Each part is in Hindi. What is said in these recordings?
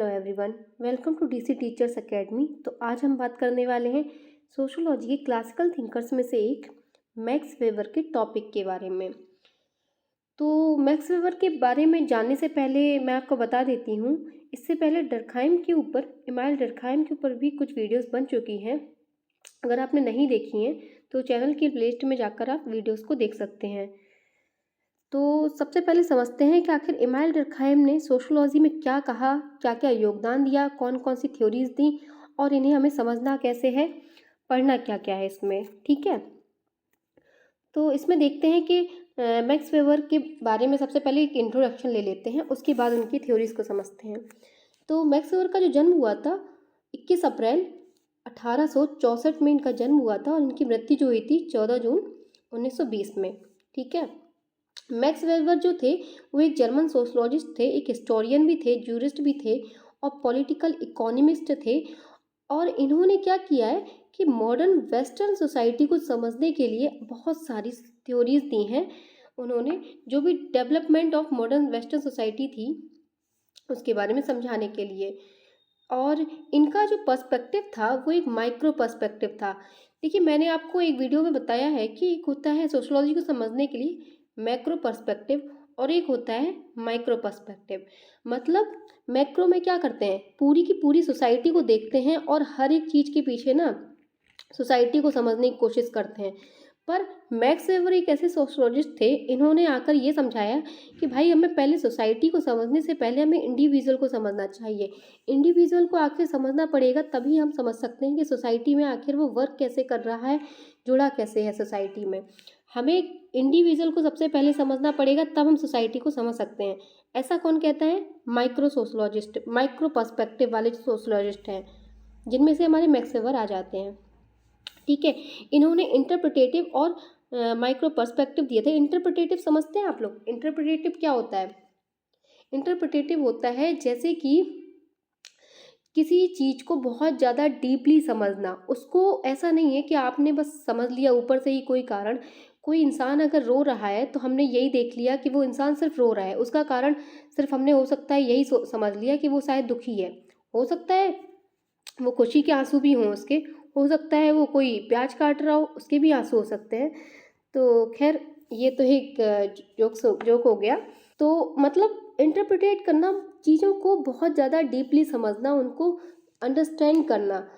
Hello everyone, welcome to DC Teachers Academy. तो आज हम बात करने वाले हैं सोशियोलॉजी के क्लासिकल थिंकर्स में से एक मैक्स वेबर के टॉपिक के बारे में। तो मैक्स वेबर के बारे में जानने से पहले मैं आपको बता देती हूँ, इससे पहले इमाइल डर्कहाइम के ऊपर भी कुछ वीडियोस बन चुकी हैं। अगर आपने नहीं देखी हैं तो चैनल की प्लेलिस्ट में जाकर आप वीडियोस को देख सकते हैं। तो सबसे पहले समझते हैं कि आखिर इमाइल डर्कहाइम ने सोशियोलॉजी में क्या कहा, क्या क्या योगदान दिया, कौन कौन सी थ्योरीज दी और इन्हें हमें समझना कैसे है, पढ़ना क्या क्या है इसमें। ठीक है, तो इसमें देखते हैं कि मैक्स वेबर के बारे में सबसे पहले एक इंट्रोडक्शन ले लेते हैं, उसके बाद उनकी थ्योरीज को समझते हैं। तो मैक्स वेबर का जो जन्म हुआ था 21 अप्रैल 1864 में इनका जन्म हुआ था और इनकी मृत्यु जो हुई थी 14 जून 1920 में। ठीक है, मैक्स वेबर जो थे वो एक जर्मन सोशलॉजिस्ट थे, एक हिस्टोरियन भी थे, ज्यूरिस्ट भी थे और पॉलिटिकल इकोनॉमिस्ट थे। और इन्होंने क्या किया है कि मॉडर्न वेस्टर्न सोसाइटी को समझने के लिए बहुत सारी थ्योरीज दी हैं उन्होंने, जो भी development of modern western society थी उसके बारे में समझाने के लिए। और इनका जो पर्सपेक्टिव था वो एक माइक्रो पर्सपेक्टिव था। देखिए, मैंने आपको एक वीडियो में बताया है कि एक होता है सोशोलॉजी को समझने के लिए मैक्रो पर्सपेक्टिव और एक होता है माइक्रो पर्सपेक्टिव। मतलब मैक्रो में क्या करते हैं, पूरी की पूरी सोसाइटी को देखते हैं और हर एक चीज़ के पीछे ना सोसाइटी को समझने की कोशिश करते हैं। पर मैक्स वेबर एक ऐसे सोशोलॉजिस्ट थे, इन्होंने आकर ये समझाया कि भाई हमें पहले सोसाइटी को समझने से पहले हमें इंडिविजुअल को समझना चाहिए। इंडिविजुअल को आखिर समझना पड़ेगा, तभी हम समझ सकते हैं कि सोसाइटी में आखिर वो वर्क कैसे कर रहा है, जुड़ा कैसे है सोसाइटी में। हमें इंडिविजुअल को सबसे पहले समझना पड़ेगा, तब हम सोसाइटी को समझ सकते हैं। ऐसा कौन कहता है? माइक्रो सोशोलॉजिस्ट, माइक्रो पर्सपेक्टिव वाले सोशोलॉजिस्ट हैं, जिनमें से हमारे मैक्स वेबर आ जाते हैं। ठीक है, इन्होंने इंटरप्रिटेटिव और माइक्रो पर्सपेक्टिव दिए थे। इंटरप्रिटेटिव समझते हैं आप लोग? इंटरप्रिटेटिव क्या होता है? इंटरप्रिटेटिव होता है जैसे कि किसी चीज़ को बहुत ज़्यादा डीपली समझना। उसको ऐसा नहीं है कि आपने बस समझ लिया ऊपर से ही कोई कारण। कोई इंसान अगर रो रहा है तो हमने यही देख लिया कि वो इंसान सिर्फ रो रहा है, उसका कारण सिर्फ हमने हो सकता है यही समझ लिया कि वो शायद दुखी है। हो सकता है वो खुशी के आंसू भी हों उसके, हो सकता है वो कोई प्याज काट रहा हो, उसके भी आंसू हो सकते हैं। तो खैर, ये तो एक जोक हो गया। तो मतलब इंटरप्रिटेट करना, चीज़ों को बहुत ज़्यादा डीपली समझना, उनको अंडरस्टैंड करना।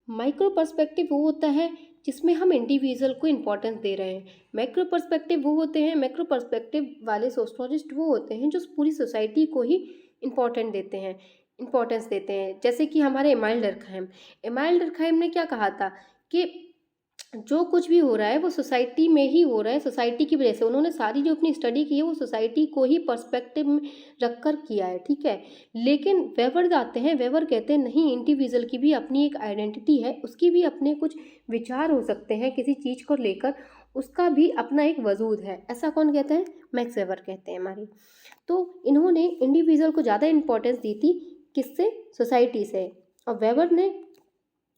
माइक्रो पर्सपेक्टिव वो होता है जिसमें हम इंडिविजुअल को इम्पोर्टेंस दे रहे हैं। मैक्रो पर्सपेक्टिव वाले सोशोलॉजिस्ट वो होते हैं जो पूरी सोसाइटी को ही इम्पोर्टेंस देते हैं। जैसे कि हमारे इमाइल डर्कहाइम ने क्या कहा था कि जो कुछ भी हो रहा है वो सोसाइटी में ही हो रहा है, सोसाइटी की वजह से। उन्होंने सारी जो अपनी स्टडी की है वो सोसाइटी को ही पर्सपेक्टिव में रखकर किया है। ठीक है, लेकिन वेबर कहते हैं नहीं, इंडिविजुअल की भी अपनी एक आइडेंटिटी है, उसकी भी अपने कुछ विचार हो सकते हैं किसी चीज़ को लेकर, उसका भी अपना एक वजूद है। ऐसा कौन कहते हैं? मैक्स वेबर कहते हैं हमारी। तो इन्होंने इंडिविजुअल को ज़्यादा इंपॉर्टेंस दी थी, किससे? सोसाइटी से। और वेबर ने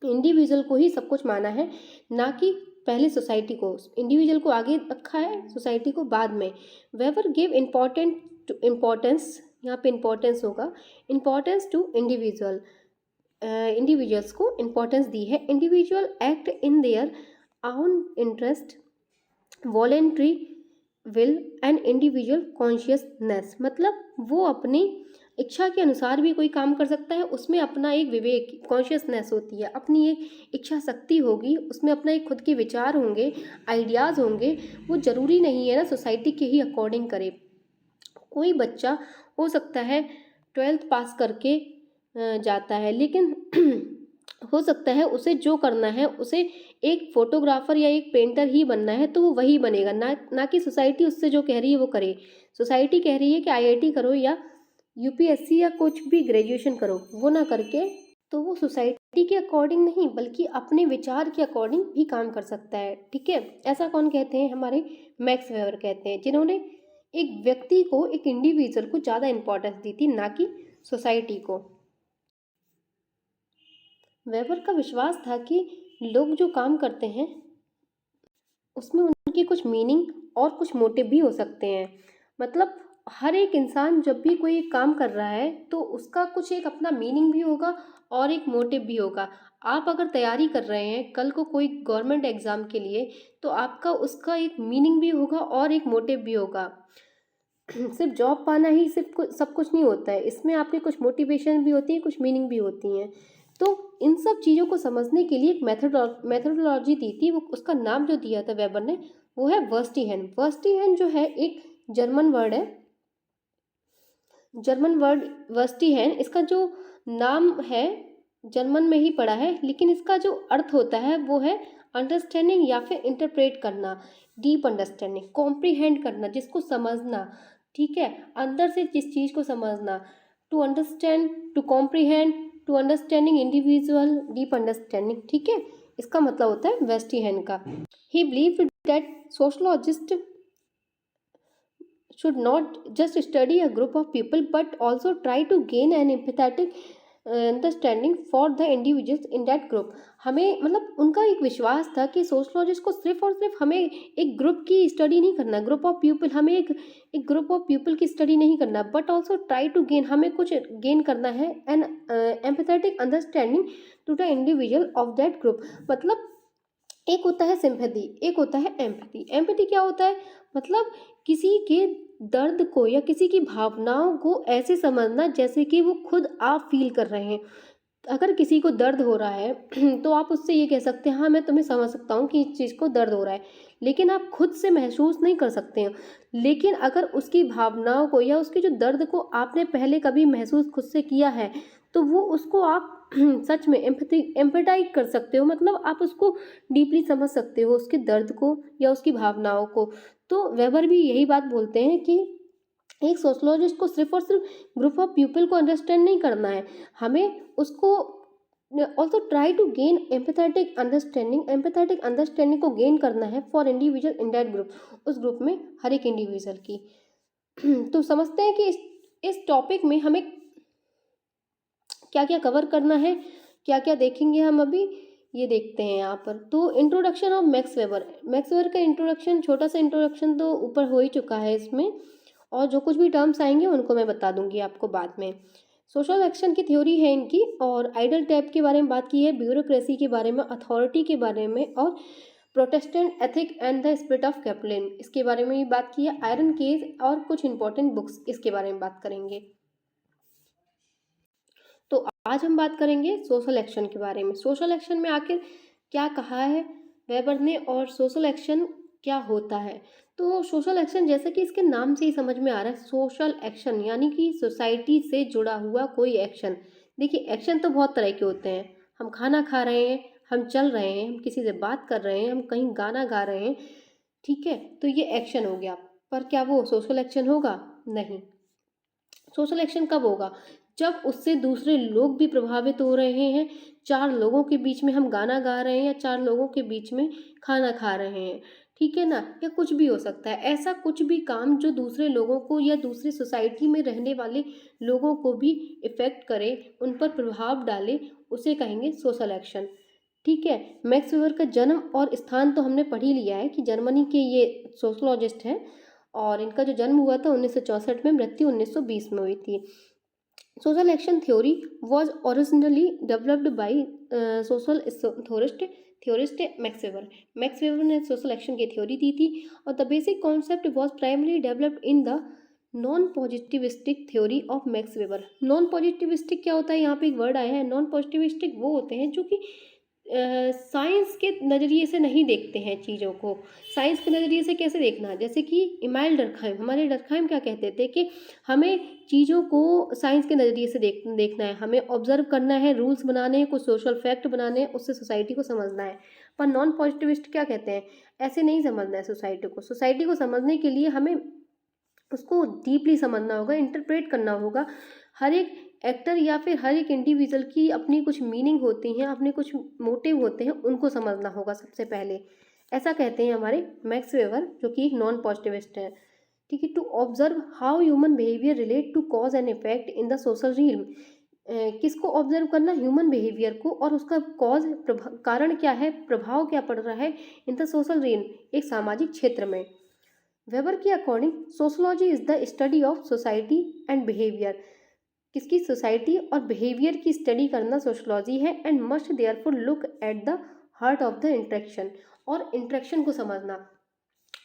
इंडिविजुअल को ही सब कुछ माना है, ना कि पहले सोसाइटी को। इंडिविजुअल को आगे रखा है, सोसाइटी को बाद में। वेबर गिव इम्पोर्टेंस, यहाँ पे इम्पोर्टेंस होगा, इम्पोर्टेंस टू इंडिविजुअल्स को इम्पोर्टेंस दी है। Individual act in their own interest, voluntary will and individual consciousness. मतलब वो अपनी इच्छा के अनुसार भी कोई काम कर सकता है, उसमें अपना एक विवेक, कॉन्शियसनेस होती है, अपनी एक इच्छा शक्ति होगी, उसमें अपना एक खुद के विचार होंगे, आइडियाज़ होंगे। वो ज़रूरी नहीं है ना सोसाइटी के ही अकॉर्डिंग करे। कोई बच्चा हो सकता है 12th पास करके जाता है, लेकिन हो सकता है उसे जो करना है, उसे एक फोटोग्राफर या एक पेंटर ही बनना है, तो वो वही बनेगा, ना कि सोसाइटी उससे जो कह रही है वो करे। सोसाइटी कह रही है कि आईआईटी करो या यूपीएससी या कुछ भी ग्रेजुएशन करो, वो ना करके तो वो सोसाइटी के अकॉर्डिंग नहीं बल्कि अपने विचार के अकॉर्डिंग भी काम कर सकता है। ठीक है, ऐसा कौन कहते हैं? हमारे मैक्स वेबर कहते हैं, जिन्होंने एक व्यक्ति को, एक इंडिविजुअल को ज़्यादा इंपॉर्टेंस दी थी, ना कि सोसाइटी को। वेबर का विश्वास था कि लोग जो काम करते हैं उसमें उनकी कुछ मीनिंग और कुछ मोटिव भी हो सकते हैं। मतलब हर एक इंसान जब भी कोई काम कर रहा है तो उसका कुछ एक अपना मीनिंग भी होगा और एक मोटिव भी होगा। आप अगर तैयारी कर रहे हैं कल को कोई गवर्नमेंट एग्ज़ाम के लिए, तो आपका उसका एक मीनिंग भी होगा और एक मोटिव भी होगा। सिर्फ जॉब पाना ही सब कुछ नहीं होता है, इसमें आपकी कुछ मोटिवेशन भी होती है, कुछ मीनिंग भी होती हैं। तो इन सब चीज़ों को समझने के लिए एक मेथोडोलॉजी दी थी, वो उसका नाम जो दिया था वेबर ने, वो है वर्स्टीहेन। वर्स्टीहेन जो है एक जर्मन वर्ड है, जर्मन वर्ड वर्स्टीहेन। इसका जो नाम है जर्मन में ही पड़ा है, लेकिन इसका जो अर्थ होता है वो है अंडरस्टैंडिंग या फिर इंटरप्रेट करना, डीप अंडरस्टैंडिंग, कॉम्प्रीहेंड करना, जिसको समझना। ठीक है, अंदर से जिस चीज़ को समझना, to understand, to comprehend, to understanding individual, deep understanding. ठीक है, इसका मतलब होता है वेस्टीहेन का। He believe that sociologist should not just study a group of people but also try to gain an empathetic understanding for the individuals in that group. हमें मतलब उनका एक विश्वास था कि सोशोलॉजिस्ट को सिर्फ और सिर्फ हमें एक ग्रुप की स्टडी नहीं करना, ग्रुप ऑफ पीपल, हमें एक ग्रुप ऑफ पीपल की स्टडी नहीं करना, but also try to gain, हमें कुछ गेन करना है an empathetic understanding to the individual of that group. मतलब एक होता है सिंपैथी, एक होता है एम्पैथी। एम्पैथी क्या होता है, मतलब किसी के दर्द को या किसी की भावनाओं को ऐसे समझना जैसे कि वो खुद आप फील कर रहे हैं। अगर किसी को दर्द हो रहा है तो आप उससे ये कह सकते हैं हाँ मैं तुम्हें समझ सकता हूँ कि इस चीज़ को दर्द हो रहा है, लेकिन आप खुद से महसूस नहीं कर सकते हैं। लेकिन अगर उसकी भावनाओं को या उसके जो दर्द को आपने पहले कभी महसूस खुद से किया है, तो वो उसको आप सच में एम्पैथाइज कर सकते हो, मतलब आप उसको डीपली समझ सकते हो, उसके दर्द को या उसकी भावनाओं को। तो वेबर भी यही बात बोलते हैं कि एक सोशोलॉजिस्ट को सिर्फ और सिर्फ ग्रुप ऑफ पीपल को अंडरस्टैंड नहीं करना है, हमें उसको also try to gain empathetic understanding को गेन करना है for individual in that group, उस ग्रुप में हर एक इंडिविजुअल की। तो समझते हैं कि इस टॉपिक में हमें क्या क्या कवर करना है, क्या क्या देखेंगे हम अभी, ये देखते हैं यहाँ पर। तो introduction of max weber. Max weber का इंट्रोडक्शन, छोटा सा इंट्रोडक्शन तो ऊपर हो ही चुका है इसमें, और जो कुछ भी टर्म्स आएंगे उनको मैं बता दूंगी आपको बाद में। सोशल एक्शन की थ्योरी है इनकी, और आइडल टैप के बारे में बात की है, ब्यूरोक्रेसी के बारे में, अथॉरिटी के बारे में, और Protestant ethic and the spirit of Caplin, इसके बारे में भी बात की है। आयरन केज और कुछ इंपॉर्टेंट बुक्स, इसके बारे में बात करेंगे। तो आज हम बात करेंगे सोशल एक्शन के बारे में। सोशल एक्शन में आखिर क्या कहा है वेबर ने, और सोशल एक्शन क्या होता है। तो सोशल एक्शन जैसा कि इसके नाम से ही समझ में आ रहा है, सोशल एक्शन यानी कि सोसाइटी से जुड़ा हुआ कोई एक्शन। देखिए एक्शन तो बहुत तरह के होते हैं, हम खाना खा रहे हैं, हम चल रहे हैं, हम किसी से बात कर रहे हैं, हम कहीं गाना गा रहे हैं, ठीक है, तो ये एक्शन हो गया। पर क्या वो सोशल एक्शन होगा? नहीं। सोशल एक्शन कब होगा? जब उससे दूसरे लोग भी प्रभावित हो रहे हैं। चार लोगों के बीच में हम गाना गा रहे हैं, या चार लोगों के बीच में खाना खा रहे हैं, ठीक है ना, या कुछ भी हो सकता है। ऐसा कुछ भी काम जो दूसरे लोगों को या दूसरी सोसाइटी में रहने वाले लोगों को भी इफ़ेक्ट करे, उन पर प्रभाव डाले, उसे कहेंगे सोशल एक्शन। ठीक है, मैक्स वेबर का जन्म और स्थान तो हमने पढ़ ही लिया है कि जर्मनी के ये सोशोलॉजिस्ट हैं, और इनका जो जन्म हुआ था 1964 में, मृत्यु 1920 में हुई थी। Social action theory was originally developed by social theorist max weber. Max weber ने सोशल एक्शन की थ्योरी दी थी, और the basic concept was primary developed in the non positivistic theory of max weber. Non positivistic क्या होता है, यहाँ पे एक वर्ड आया है। नॉन पॉजिटिविस्टिक वो होते हैं जो कि साइंस के नज़रिए से नहीं देखते हैं चीज़ों को। साइंस के नज़रिए से कैसे देखना, जैसे कि इमाइल डर्कहाइम, हमारे डर्कहाइम क्या कहते थे कि हमें चीज़ों को साइंस के नज़रिए से देखना है, हमें ऑब्जर्व करना है, रूल्स बनाने हैं, कुछ सोशल फैक्ट बनाने हैं, उससे सोसाइटी को समझना है। पर नॉन पॉजिटिविस्ट क्या कहते हैं, ऐसे नहीं समझना है सोसाइटी को। सोसाइटी को समझने के लिए हमें उसको डीपली समझना होगा, इंटरप्रेट करना होगा। हर एक एक्टर या फिर हर एक इंडिविजुअल की अपनी कुछ मीनिंग होती हैं, अपने कुछ मोटिव होते हैं, उनको समझना होगा सबसे पहले। ऐसा कहते हैं हमारे मैक्स वेबर, जो कि एक नॉन पॉजिटिविस्ट है। ठीक है, to observe how human behaviour relate to cause and effect in the social realm. किसको ऑब्जर्व करना? ह्यूमन बिहेवियर को, और उसका कॉज कारण क्या है, प्रभाव क्या पड़ रहा है इन द सोशल रियल्म, एक सामाजिक क्षेत्र में। वेबर के according sociology is the study of society and behaviour. किसकी? सोसाइटी और बिहेवियर की स्टडी करना सोशोलॉजी है। And must therefore look at the heart of the interaction, और इंटरेक्शन को समझना।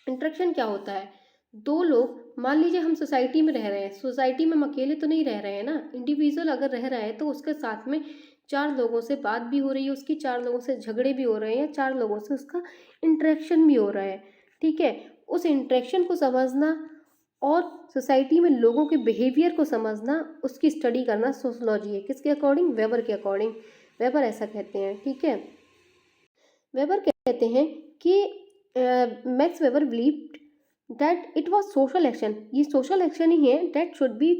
इंटरेक्शन क्या होता है? दो लोग, मान लीजिए हम सोसाइटी में रह रहे हैं, सोसाइटी में हम अकेले तो नहीं रह रहे हैं ना, इंडिविजुअल अगर रह रहा है तो उसके साथ में चार लोगों से बात भी हो रही है उसकी, चार लोगों से झगड़े भी हो रहे हैं, चार लोगों से उसका इंटरेक्शन भी हो रहा है। ठीक है, उस इंटरेक्शन को समझना और सोसाइटी में लोगों के बिहेवियर को समझना, उसकी स्टडी करना सोशोलॉजी है। किसके अकॉर्डिंग? वेबर के अकॉर्डिंग। वेबर ऐसा कहते हैं। ठीक है, वेबर कहते हैं कि max weber believed that it was social action, ये सोशल एक्शन ही है, that should be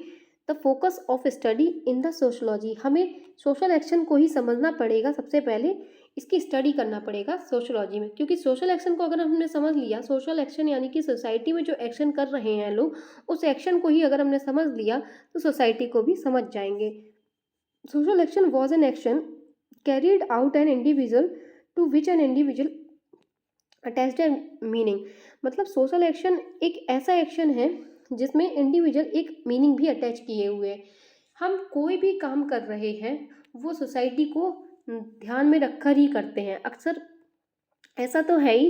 the focus of study in the sociology. हमें सोशल एक्शन को ही समझना पड़ेगा, सबसे पहले इसकी स्टडी करना पड़ेगा सोशोलॉजी में, क्योंकि सोशल एक्शन को अगर हमने समझ लिया, सोशल एक्शन यानी कि सोसाइटी में जो एक्शन कर रहे हैं लोग, उस एक्शन को ही अगर हमने समझ लिया तो सोसाइटी को भी समझ जाएंगे। Social action was an action carried out an individual to which an individual attached an meaning. मतलब सोशल एक्शन एक ऐसा एक्शन है जिसमें इंडिविजुअल एक मीनिंग भी अटैच किए हुए है। हम कोई भी काम कर रहे हैं वो सोसाइटी को ध्यान में रखकर ही करते हैं। अक्सर ऐसा तो है ही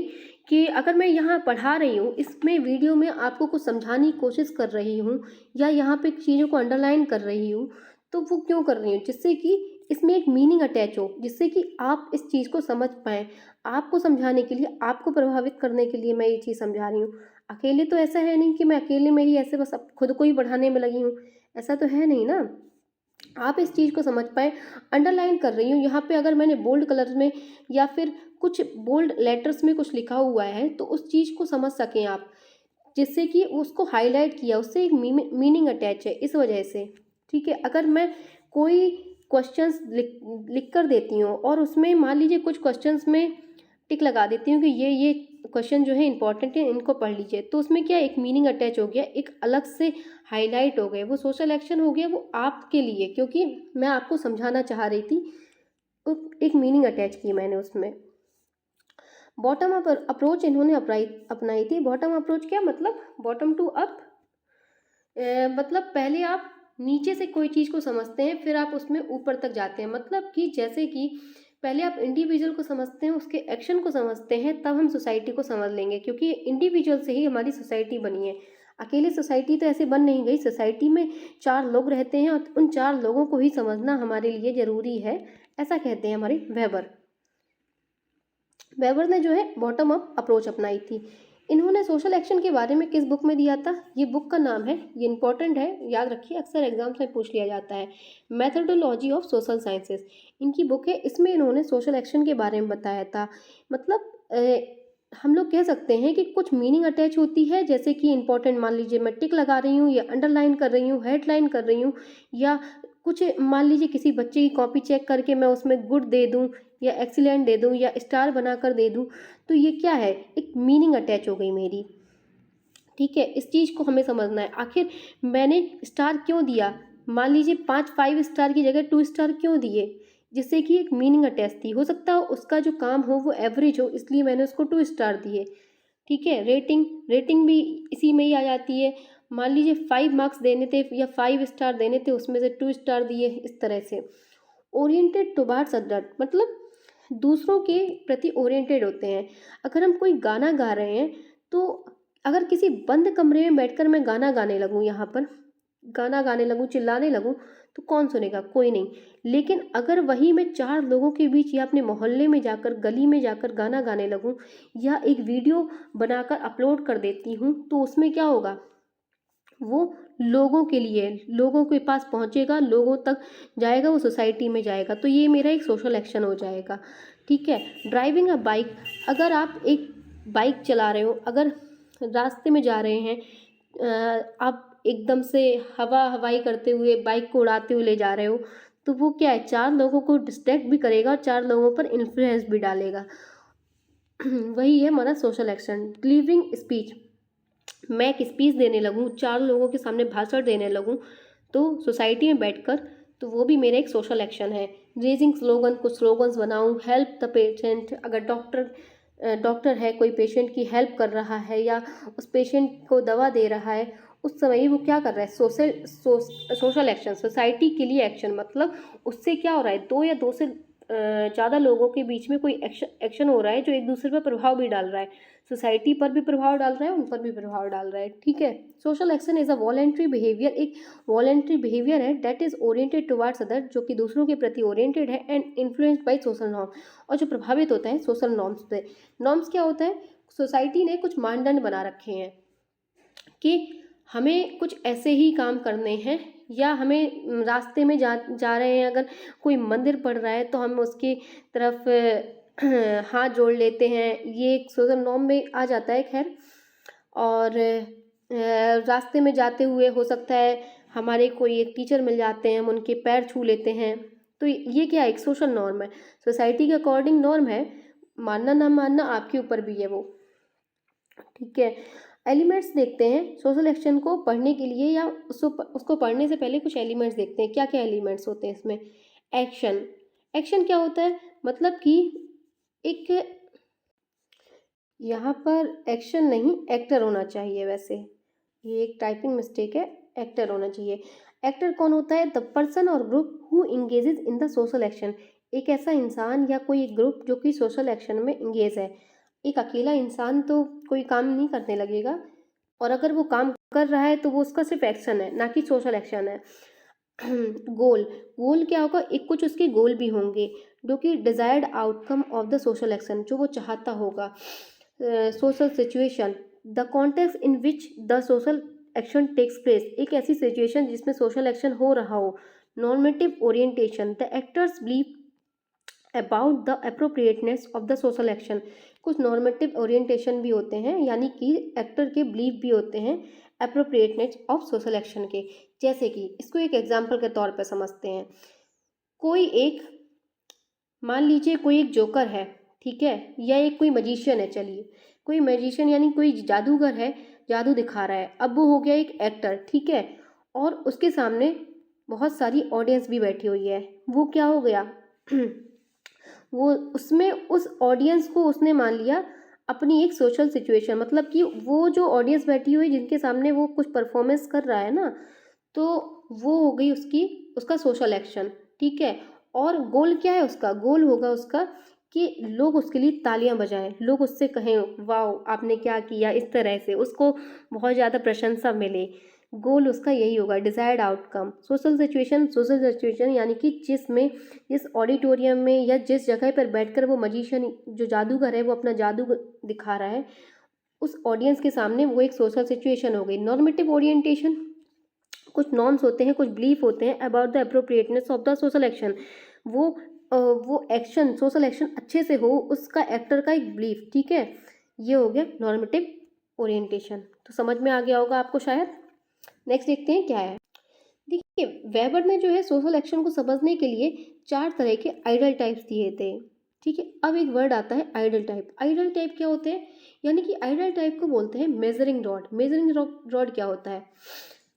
कि अगर मैं यहाँ पढ़ा रही हूँ, इसमें वीडियो में आपको कुछ समझाने की कोशिश कर रही हूँ या यहाँ पे चीज़ों को अंडरलाइन कर रही हूँ, तो वो क्यों कर रही हूँ? जिससे कि इसमें एक मीनिंग अटैच हो, जिससे कि आप इस चीज़ को समझ पाएँ। आपको समझाने के लिए, आपको प्रभावित करने के लिए मैं ये चीज़ समझा रही हूँ। अकेले तो ऐसा है नहीं कि मैं अकेले में ही ऐसे बस अब खुद को ही पढ़ाने में लगी हूँ, ऐसा तो है नहीं ना। आप इस चीज़ को समझ पाएँ। अंडरलाइन कर रही हूँ यहाँ पे, अगर मैंने बोल्ड कलर में या फिर कुछ बोल्ड लेटर्स में कुछ लिखा हुआ है तो उस चीज़ को समझ सकें आप, जिससे कि उसको हाईलाइट किया, उससे एक मीनिंग अटैच है इस वजह से। ठीक है, अगर मैं कोई क्वेश्चंस लिख कर देती हूँ और उसमें मान लीजिए कुछ क्वेश्चंस में टिक लगा देती हूँ कि ये क्वेश्चन जो है इंपॉर्टेंट है, इनको पढ़ लीजिए, तो उसमें क्या एक मीनिंग अटैच हो गया, एक अलग से हाईलाइट हो गए, वो सोशल एक्शन हो गया, वो आपके लिए, क्योंकि मैं आपको समझाना चाह रही थी, तो एक मीनिंग अटैच की मैंने उसमें। बॉटम अप अप्रोच इन्होंने अपनाई थी। बॉटम अप्रोच क्या मतलब? बॉटम टू अप, मतलब पहले आप नीचे से कोई चीज़ को समझते हैं, फिर आप उसमें ऊपर तक जाते हैं। मतलब कि जैसे कि पहले आप इंडिविजुअल को समझते हैं, उसके एक्शन को समझते हैं, तब हम सोसाइटी को समझ लेंगे, क्योंकि इंडिविजुअल से ही हमारी सोसाइटी बनी है। अकेले सोसाइटी तो ऐसे बन नहीं गई, सोसाइटी में चार लोग रहते हैं और उन चार लोगों को ही समझना हमारे लिए ज़रूरी है, ऐसा कहते हैं हमारे वेबर। वेबर ने जो है बॉटम अप अप्रोच अपनाई थी। इन्होंने सोशल एक्शन के बारे में किस बुक में दिया था? ये बुक का नाम है, ये इंपॉर्टेंट है, याद रखिए, अक्सर एग्जाम्स में पूछ लिया जाता है, मेथोडोलॉजी ऑफ सोशल साइंसेस। इनकी बुक है, इसमें इन्होंने सोशल एक्शन के बारे में बताया था। मतलब हम लोग कह सकते हैं कि कुछ मीनिंग अटैच होती है, जैसे कि इंपॉर्टेंट, मान लीजिए मैं टिक लगा रही हूँ या अंडरलाइन कर रही हूँ, हेडलाइन कर रही हूँ, या कुछ मान लीजिए किसी बच्चे की कॉपी चेक करके मैं उसमें गुड दे दूँ या एक्सीलेंट दे दूँ या स्टार बनाकर दे दूँ, तो ये क्या है? एक मीनिंग अटैच हो गई मेरी। ठीक है, इस चीज़ को हमें समझना है, आखिर मैंने स्टार क्यों दिया? मान लीजिए 5 स्टार की जगह 2 स्टार क्यों दिए? जिससे कि एक मीनिंग अटैच थी। हो सकता है उसका जो काम हो वो एवरेज हो, इसलिए मैंने उसको 2 स्टार दिए। ठीक है, रेटिंग रेटिंग भी इसी में ही आ जाती है। मान लीजिए 5 मार्क्स देने थे या 5 स्टार देने थे, उसमें से 2 स्टार दिए, इस तरह से। ओरिएंटेड टुवार्ड्स अदर, मतलब दूसरों के प्रति ओरिएंटेड होते हैं। अगर हम कोई गाना गा रहे हैं तो अगर किसी बंद कमरे में बैठकर मैं गाना गाने लगूं, यहाँ पर गाना गाने लगूं, चिल्लाने लगूं, तो कौन सुनेगा? कोई नहीं। लेकिन अगर वही मैं चार लोगों के बीच या अपने मोहल्ले में जाकर, गली में जाकर गाना गाने लगूं या एक वीडियो बनाकर अपलोड कर देती हूँ, तो उसमें क्या होगा? वो लोगों के लिए, लोगों के पास पहुंचेगा, लोगों तक जाएगा, वो सोसाइटी में जाएगा, तो ये मेरा एक सोशल एक्शन हो जाएगा। ठीक है, ड्राइविंग अ बाइक, अगर आप एक बाइक चला रहे हो, अगर रास्ते में जा रहे हैं, आप एकदम से हवाई करते हुए बाइक को उड़ाते हुए ले जा रहे हो, तो वो क्या है? चार लोगों को डिस्ट्रैक्ट भी करेगा और चार लोगों पर इन्फ्लुएंस भी डालेगा। वही है हमारा सोशल एक्शन। डिलीवरिंग स्पीच, मैं एक स्पीच देने लगूँ, चार लोगों के सामने भाषण देने लगूँ, तो सोसाइटी में बैठकर, तो वो भी मेरा एक सोशल एक्शन है। रेजिंग स्लोगन, कुछ स्लोगन्स बनाऊँ, हेल्प द पेशेंट, अगर डॉक्टर डॉक्टर है, कोई पेशेंट की हेल्प कर रहा है या उस पेशेंट को दवा दे रहा है, उस समय वो क्या कर रहा है, सोशल एक्शन, सोसाइटी के लिए एक्शन। मतलब उससे क्या हो रहा है, दो या दो से ज़्यादा लोगों के बीच में कोई एक्शन हो रहा है जो एक दूसरे पर प्रभाव भी डाल रहा है, सोसाइटी पर भी प्रभाव डाल रहा है, उन पर भी प्रभाव डाल रहा है। ठीक है। Social action is a voluntary behaviour, एक वॉलेंट्री बिहेवियर है that is oriented towards other, जो कि दूसरों के प्रति ओरिएंटेड है, and influenced by social norm, और जो प्रभावित होता है सोशल नॉर्म्स से। नॉर्म्स क्या होता है, सोसाइटी ने कुछ मानदंड बना रखे हैं कि हमें कुछ ऐसे ही काम करने हैं, या हमें रास्ते में जा रहे हैं, अगर कोई मंदिर पड़ रहा है तो हम उसकी तरफ हाथ जोड़ लेते हैं, ये एक सोशल नॉर्म में आ जाता है। खैर, और रास्ते में जाते हुए हो सकता है हमारे कोई एक टीचर मिल जाते हैं, हम उनके पैर छू लेते हैं, तो ये क्या है, एक सोशल नॉर्म है, सोसाइटी के अकॉर्डिंग नॉर्म है, मानना ना मानना आपके ऊपर भी है वो। ठीक है। एलिमेंट्स देखते हैं सोशल एक्शन को पढ़ने के लिए, या उसको पढ़ने से पहले कुछ एलिमेंट्स देखते हैं, क्या क्या एलिमेंट्स होते हैं इसमें। एक्शन, एक्शन क्या होता है, मतलब कि एक, यहाँ पर एक्शन नहीं एक्टर होना चाहिए, वैसे ये एक टाइपिंग मिस्टेक है, एक्टर होना चाहिए। एक्टर कौन होता है, द पर्सन और group who engages in the social action, एक ऐसा इंसान या कोई ग्रुप जो कि सोशल एक्शन में इंगेज है। एक अकेला इंसान तो कोई काम नहीं करने लगेगा, और अगर वो काम कर रहा है तो वो उसका सिर्फ एक्शन है, ना कि सोशल एक्शन है। गोल, गोल क्या होगा, एक कुछ उसके गोल भी होंगे जो कि desired outcome of the social action, जो वो चाहता होगा। Social situation, the context in which the social action takes place, एक ऐसी सिचुएशन जिसमें सोशल एक्शन हो रहा हो। Normative orientation, the actors believe about the appropriateness of the social action, कुछ नॉर्मेटिव ओरिएंटेशन भी होते हैं, यानी कि एक्टर के बिलीव भी होते हैं अप्रोप्रिएटनेस ऑफ सोशल एक्शन के। जैसे कि इसको एक एग्जाम्पल के तौर पर समझते हैं, कोई एक, मान लीजिए कोई एक जोकर है, ठीक है, या एक कोई मजिशियन है, चलिए कोई मजिशियन यानी कोई जादूगर है, जादू दिखा रहा है, अब वो हो गया एक एक्टर, ठीक है, और उसके सामने बहुत सारी ऑडियंस भी बैठी हुई है, वो क्या हो गया वो उसमें उस ऑडियंस को उसने मान लिया अपनी एक सोशल सिचुएशन, मतलब कि वो जो ऑडियंस बैठी हुई जिनके सामने वो कुछ परफॉर्मेंस कर रहा है ना, तो वो हो गई उसका सोशल एक्शन। ठीक है। और गोल क्या है उसका, गोल होगा उसका कि लोग उसके लिए तालियां बजाएं, लोग उससे कहें वाह आपने क्या किया, इस तरह से उसको बहुत ज़्यादा प्रशंसा मिले, गोल उसका यही होगा, डिजायर्ड आउटकम। सोशल सिचुएशन यानी कि जिस ऑडिटोरियम में या जिस जगह पर बैठकर वो मजिशियन जो जादूगर है वो अपना जादू दिखा रहा है, उस ऑडियंस के सामने, वो एक सोशल सिचुएशन हो गई। नॉर्मेटिव ओरिएंटेशन, कुछ नॉर्म्स होते हैं, कुछ बिलीफ होते हैं about the appropriateness of the social action, वो एक्शन, सोशल एक्शन अच्छे से हो, उसका एक्टर का एक बिलीफ। ठीक है, ये हो गया नॉर्मेटिव ओरिएंटेशन। तो समझ में आ गया होगा आपको शायद। नेक्स्ट देखते हैं क्या है। देखिए, वेबर ने जो है सोशल एक्शन को समझने के लिए 4 तरह के आइडल टाइप्स दिए थे। ठीक है, अब एक वर्ड आता है आइडल टाइप। आइडल टाइप क्या होते हैं, यानी कि आइडल टाइप को बोलते हैं मेजरिंग रॉड। मेजरिंग रॉड क्या होता है,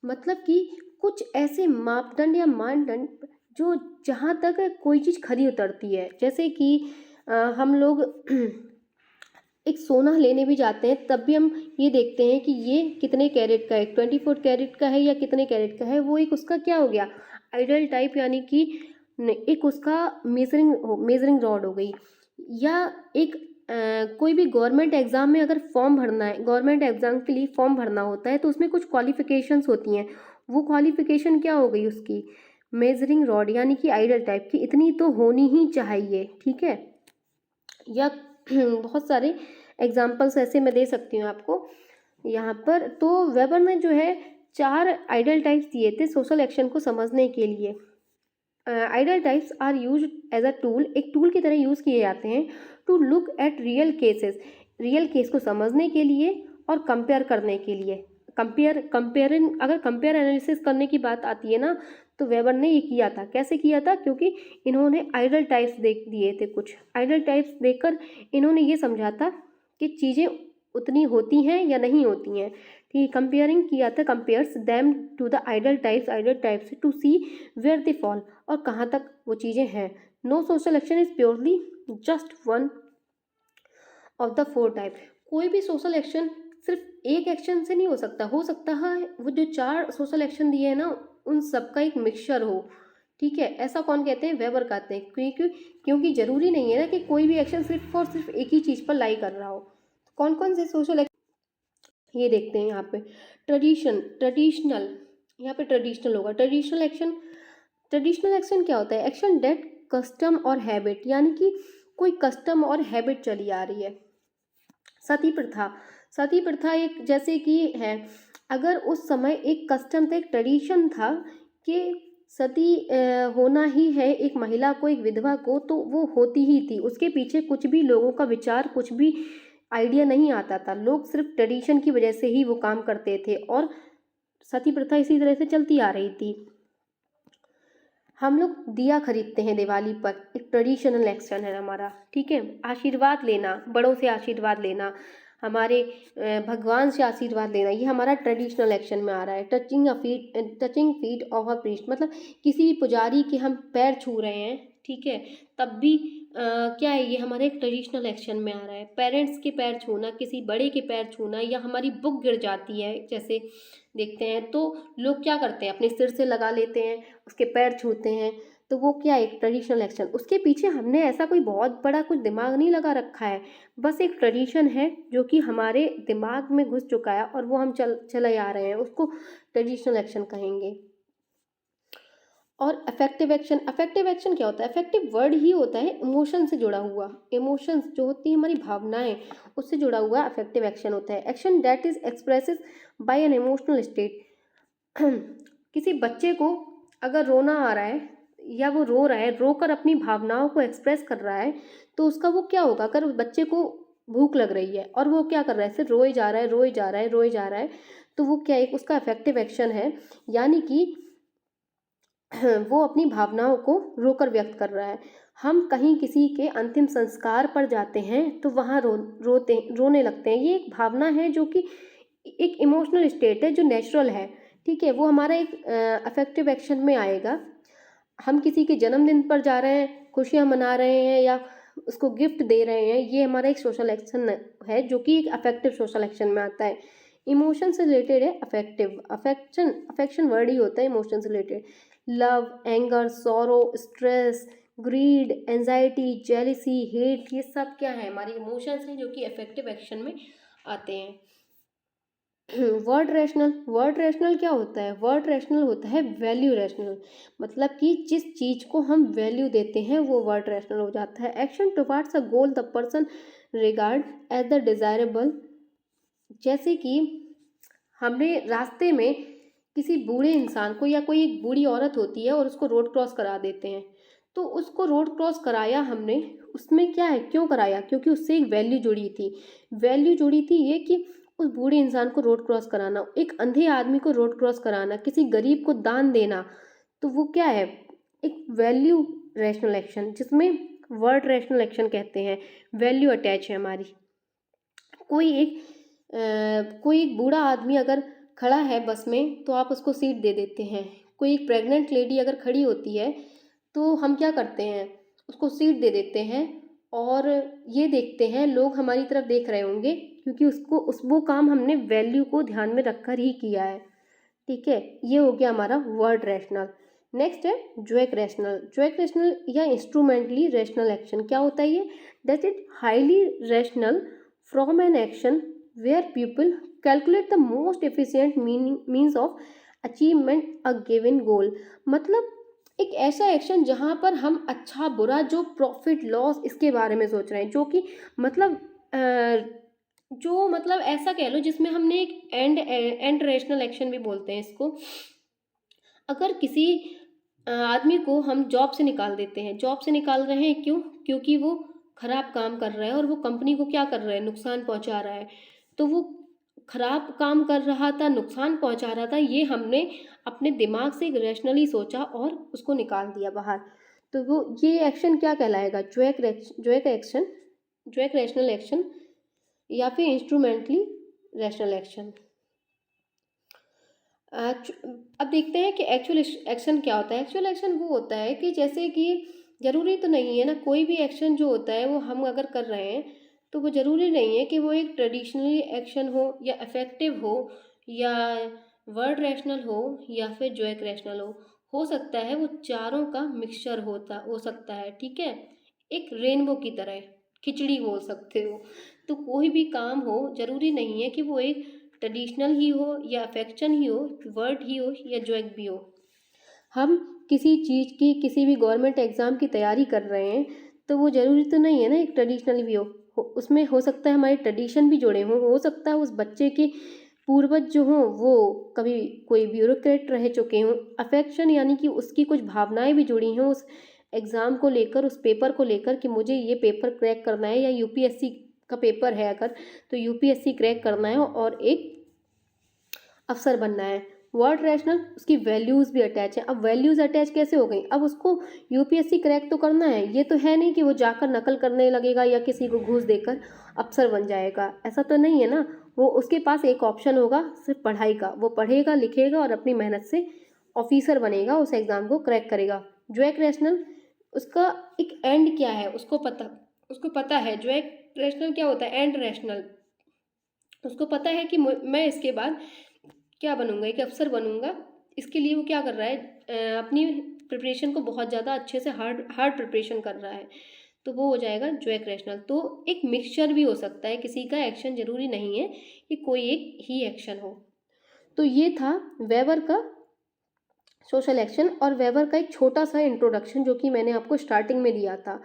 मतलब कि कुछ ऐसे मापदंड या मानदंड जो जहाँ तक कोई चीज़ खरी उतरती है। जैसे कि हम लोग एक सोना लेने भी जाते हैं तब भी हम ये देखते हैं कि ये कितने कैरेट का है, 24 कैरेट का है या कितने कैरेट का है, वो एक उसका क्या हो गया, आइडल टाइप, यानी कि एक उसका मेजरिंग रॉड हो गई। या एक कोई भी गवर्नमेंट एग्ज़ाम में अगर फॉर्म भरना है, गवर्नमेंट एग्ज़ाम के लिए फॉर्म भरना होता है तो उसमें कुछ क्वालिफिकेशंस होती हैं, वो क्वालिफिकेशन क्या हो गई उसकी, मेजरिंग रॉड, यानी कि आइडल टाइप की इतनी तो होनी ही चाहिए। ठीक है। या बहुत सारे एग्जाम्पल्स ऐसे मैं दे सकती हूँ आपको यहाँ पर। तो वेबर ने जो है 4 आइडल टाइप्स दिए थे सोशल एक्शन को समझने के लिए। Ideal types are use as a tool, एक टूल की तरह यूज़ किए जाते हैं to look at real cases, real case को समझने के लिए और कंपेयर करने के लिए। अगर कंपेयर एनालिसिस करने की बात आती है ना, तो वेबर ने ये किया था। कैसे किया था, क्योंकि इन्होंने आइडल टाइप्स देख दिए थे, कुछ आइडल टाइप्स देखकर इन्होंने ये समझा था कि चीज़ें उतनी होती हैं या नहीं होती हैं। ठीक, कंपेयरिंग किया था, compares them to the ideal types to see where they fall, और कहाँ तक वो चीज़ें हैं। No social action is purely just one of the four type. कोई भी सोशल एक्शन सिर्फ एक एक्शन से नहीं हो सकता है वो जो 4 सोशल एक्शन दिए हैं ना उन सबका एक मिक्सचर हो। ठीक है, ऐसा कौन कहते हैं? वेबर कहते हैं। क्योंकि जरूरी नहीं है ना कि कोई भी एक्शन सिर्फ और सिर्फ एक ही चीज़ पर लाई कर रहा हो। कौन कौन से सोशल, ये देखते हैं यहाँ पे। ट्रेडिशनल, यहाँ पे ट्रेडिशनल होगा। ट्रेडिशनल एक्शन क्या होता है? एक्शन डेट कस्टम और हैबिट, यानी कि कोई कस्टम और हैबिट चली आ रही है। सती प्रथा एक जैसे कि है, अगर उस समय एक कस्टम था, एक ट्रेडिशन था कि सती होना ही है एक महिला को, एक विधवा को, तो वो होती ही थी। उसके पीछे कुछ भी लोगों का विचार, कुछ भी आइडिया नहीं आता था। लोग सिर्फ ट्रेडिशन की वजह से ही वो काम करते थे और सती प्रथा इसी तरह से चलती आ रही थी। हम लोग दिया खरीदते हैं दिवाली पर, एक ट्रेडिशनल एक्शन है हमारा। ठीक है, आशीर्वाद लेना, बड़ों से आशीर्वाद लेना, हमारे भगवान से आशीर्वाद लेना, ये हमारा ट्रेडिशनल एक्शन में आ रहा है। Touching feet of a priest, मतलब किसी पुजारी के हम पैर छू रहे हैं, ठीक है, तब भी क्या है, ये हमारे एक ट्रेडिशनल एक्शन में आ रहा है। पेरेंट्स के पैर छूना, किसी बड़े के पैर छूना, या हमारी बुक गिर जाती है जैसे देखते हैं तो लोग क्या करते हैं, अपने सिर से लगा लेते हैं, उसके पैर छूते हैं, तो वो क्या है, एक ट्रेडिशनल एक्शन। उसके पीछे हमने ऐसा कोई बहुत बड़ा कुछ दिमाग नहीं लगा रखा है, बस एक ट्रेडिशन है जो कि हमारे दिमाग में घुस चुका है और वो हम चले आ रहे हैं, उसको ट्रेडिशनल एक्शन कहेंगे। और अफेक्टिव एक्शन क्या होता है? अफेक्टिव वर्ड ही होता है इमोशन से जुड़ा हुआ, इमोशंस जो होती है हमारी भावनाएं, उससे जुड़ा हुआ अफेक्टिव एक्शन होता है। Action that is expresses by an emotional state. किसी बच्चे को अगर रोना आ रहा है या वो रो रहा है, रोकर अपनी भावनाओं को एक्सप्रेस कर रहा है, तो उसका वो क्या होगा? अगर उस बच्चे को भूख लग रही है और वो क्या कर रहा है, सिर्फ रोए जा रहा है, रोए जा रहा है, रोए जा रहा है, तो वो क्या, एक उसका अफेक्टिव एक्शन है, यानी कि वो अपनी भावनाओं को रोकर व्यक्त कर रहा है। हम कहीं किसी के अंतिम संस्कार पर जाते हैं तो वहाँ रोने लगते हैं, ये एक भावना है जो कि एक इमोशनल स्टेट है जो नेचुरल है। ठीक है, वो हमारा एक अफेक्टिव एक्शन में आएगा। हम किसी के जन्मदिन पर जा रहे हैं, खुशियाँ मना रहे हैं या उसको गिफ्ट दे रहे हैं, ये हमारा एक सोशल एक्शन है जो कि एक अफेक्टिव सोशल एक्शन में आता है। इमोशन से रिलेटेड है अफेक्टिव। अफेक्शन वर्ड ही होता है इमोशन से related. Love, anger, sorrow, stress, greed, anxiety, jealousy, hate, ये सब क्या है, हमारे इमोशंस हैं जो कि अफेक्टिव एक्शन में आते हैं। वर्ड रैशनल क्या होता है? वर्ड रैशनल होता है वैल्यू रैशनल, मतलब कि जिस चीज़ को हम वैल्यू देते हैं वो वर्ड रैशनल हो जाता है। Action towards a goal the person regard as the desirable, जैसे कि हमने रास्ते में किसी बूढ़े इंसान को, या कोई एक बूढ़ी औरत होती है और उसको रोड क्रॉस करा देते हैं, तो उसको रोड क्रॉस कराया हमने, उसमें क्या है, क्यों कराया? क्योंकि उससे एक वैल्यू जुड़ी थी। वैल्यू जुड़ी थी ये कि उस बूढ़े इंसान को रोड क्रॉस कराना, एक अंधे आदमी को रोड क्रॉस कराना, किसी गरीब को दान देना, तो वो क्या है, एक वैल्यू रैशनल एक्शन, जिसमें वर्ड रैशनल एक्शन कहते हैं। वैल्यू अटैच है हमारी। कोई एक बूढ़ा आदमी अगर खड़ा है बस में तो आप उसको सीट दे देते हैं। कोई एक प्रेग्नेंट लेडी अगर खड़ी होती है तो हम क्या करते हैं, उसको सीट दे देते हैं और ये देखते हैं लोग हमारी तरफ देख रहे होंगे, क्योंकि वो काम हमने वैल्यू को ध्यान में रखकर ही किया है। ठीक है, ये हो गया हमारा वर्ड रैशनल। नेक्स्ट है ज्वेक रैशनल या इंस्ट्रूमेंटली रैशनल एक्शन। क्या होता है ये? That it highly rational from an action where people calculate the most efficient means of achievement a given goal। मतलब एक ऐसा एक्शन जहाँ पर हम अच्छा बुरा, जो प्रॉफिट लॉस, इसके बारे में सोच रहे हैं, जो कि मतलब ऐसा कह लो जिसमें हमने एक एंड रैशनल एक्शन भी बोलते हैं इसको। अगर किसी आदमी को हम जॉब से निकाल देते हैं, जॉब से निकाल रहे हैं क्यों? क्योंकि वो खराब काम कर रहा है और वो कंपनी को क्या कर रहा है, नुकसान पहुंचा रहा है। तो वो खराब काम कर रहा था, नुकसान पहुंचा रहा था, ये हमने अपने दिमाग से रैशनली सोचा और उसको निकाल दिया बाहर। तो वो ये एक्शन क्या कहलाएगा? ज्वेक रैशनल एक्शन या फिर इंस्ट्रूमेंटली रैशनल एक्शन। अब देखते हैं कि एक्चुअल एक्शन क्या होता है। एक्चुअल एक्शन वो होता है कि जैसे कि ज़रूरी तो नहीं है ना, कोई भी एक्शन जो होता है वो हम अगर कर रहे हैं तो वो ज़रूरी नहीं है कि वो एक ट्रेडिशनली एक्शन हो या इफ़ेक्टिव या वर्ड रैशनल हो या फिर जोएक रैशनल हो सकता है वो चारों का मिक्सचर हो सकता है, ठीक है? एक रेनबो की तरह, खिचड़ी बोल सकते हो। तो कोई भी काम हो ज़रूरी नहीं है कि वो एक ट्रेडिशनल ही हो या अफेक्शन ही हो, वर्ड ही हो या जोएक भी हो। हम किसी चीज़ की किसी भी गवर्नमेंट एग्ज़ाम की तैयारी कर रहे हैं तो वो ज़रूरी तो नहीं है ना एक ट्रेडिशनल भी उसमें हो सकता है हमारे ट्रेडिशन भी जुड़े हों, हो सकता है उस बच्चे के पूर्वज जो हों वो कभी कोई ब्यूरोक्रेट रह चुके हों, अफेक्शन यानी कि उसकी कुछ भावनाएं भी जुड़ी हों उस एग्ज़ाम को लेकर, उस पेपर को लेकर कि मुझे ये पेपर क्रैक करना है, या यूपीएससी का पेपर है अगर तो यूपीएससी क्रैक करना है और एक अफसर बनना है। वर्ड रैशनल उसकी वैल्यूज़ भी अटैच है। अब वैल्यूज़ अटैच कैसे हो गई? अब उसको यूपीएससी क्रैक तो करना है, ये तो है नहीं कि वो जाकर नकल करने लगेगा या किसी को घूस देकर अफसर बन जाएगा, ऐसा तो नहीं है ना। वो उसके पास एक ऑप्शन होगा सिर्फ पढ़ाई का, वो पढ़ेगा लिखेगा और अपनी मेहनत से ऑफिसर बनेगा, उस एग्ज़ाम को क्रैक करेगा। जो एक रैशनल उसका एक एंड क्या है उसको पता है। जो एक रैशनल क्या होता है? And rational. उसको पता है कि मैं इसके बाद क्या बनूंगा, एक अफसर बनूंगा। इसके लिए वो क्या कर रहा है, अपनी प्रिपरेशन को बहुत ज़्यादा अच्छे से हार्ड हार्ड प्रिपरेशन कर रहा है, तो वो हो जाएगा जो एक रैशनल। तो एक मिक्सचर भी हो सकता है, किसी का एक्शन ज़रूरी नहीं है कि कोई एक ही एक्शन हो। तो ये था वेबर का सोशल एक्शन और वेबर का एक छोटा सा इंट्रोडक्शन जो कि मैंने आपको स्टार्टिंग में दिया था।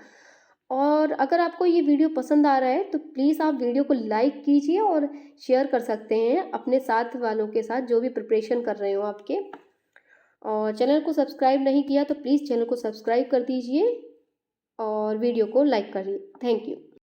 और अगर आपको ये वीडियो पसंद आ रहा है तो प्लीज़ आप वीडियो को लाइक कीजिए और शेयर कर सकते हैं अपने साथ वालों के साथ जो भी प्रिपरेशन कर रहे हो आपके। और चैनल को सब्सक्राइब नहीं किया तो प्लीज़ चैनल को सब्सक्राइब कर दीजिए और वीडियो को लाइक करिए। Thank you.